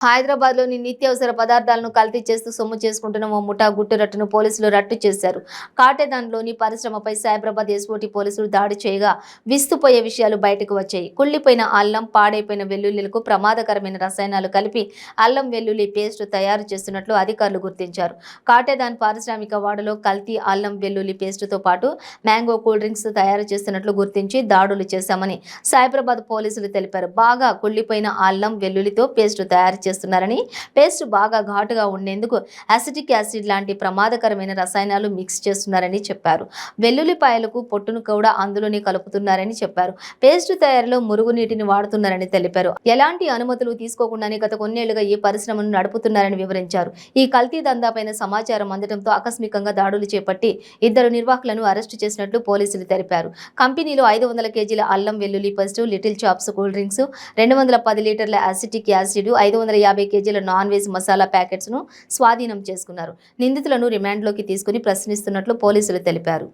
హైదరాబాద్లోని నిత్యావసర పదార్థాలను కల్తీ చేస్తూ సొమ్ము చేసుకుంటున్న ఓ ముఠా గుట్టురట్టును పోలీసులు రట్టు చేశారు. కాటేదాన్లోని పరిశ్రమపై సైబరాబాద్ ఎస్ఓటీ పోలీసులు దాడి చేయగా విస్తుపోయే విషయాలు బయటకు వచ్చాయి. కుళ్లిపోయిన అల్లం, పాడైపోయిన వెల్లుల్లిలకు ప్రమాదకరమైన రసాయనాలు కలిపి అల్లం వెల్లుల్లి పేస్ట్ తయారు చేస్తున్నట్లు అధికారులు గుర్తించారు. కాటేదాన్ పారిశ్రామిక వాడలో కల్తీ అల్లం వెల్లుల్లి పేస్టుతో పాటు మ్యాంగో కూల్ డ్రింక్స్ తయారు చేస్తున్నట్లు గుర్తించి దాడులు చేశామని సైబరాబాద్ పోలీసులు తెలిపారు. బాగా కుళ్లిపోయిన అల్లం వెల్లుల్లితో పేస్ట్ తయారు చేస్తున్నారని, పేస్ట్ బాగా ఘాటుగా ఉండేందుకు అసిటిక్ యాసిడ్ లాంటి ప్రమాదకరమైన రసాయనాలు మిక్స్ చేస్తున్నారని చెప్పారు. వెల్లుల్లిపాయలకు పొట్టును కూడా అందులోనే కలుపుతున్నారని చెప్పారు. పేస్ట్ తయారీలో మురుగునీటిని వాడుతున్నారని తెలిపారు. ఎలాంటి అనుమతులు తీసుకోకుండానే గత కొన్నేళ్లుగా ఈ పరిశ్రమను నడుపుతున్నారని వివరించారు. ఈ కల్తీ దందాపైన సమాచారం అందడంతో ఆకస్మికంగా దాడులు చేపట్టి 2 నిర్వాహకులను అరెస్టు చేసినట్లు పోలీసులు తెలిపారు. కంపెనీలో 500 కేజీల అల్లం వెల్లుల్లి paste, little chops cool drinks, 210 లీటర్ల అసిటిక్ యాసిడ్, 550 కేజీల నాన్ వెజ్ మసాలా ప్యాకెట్స్ ను స్వాధీనం చేసుకున్నారు. నిందితులను రిమాండ్లోకి తీసుకుని ప్రశ్నిస్తున్నట్లు పోలీసులు తెలిపారు.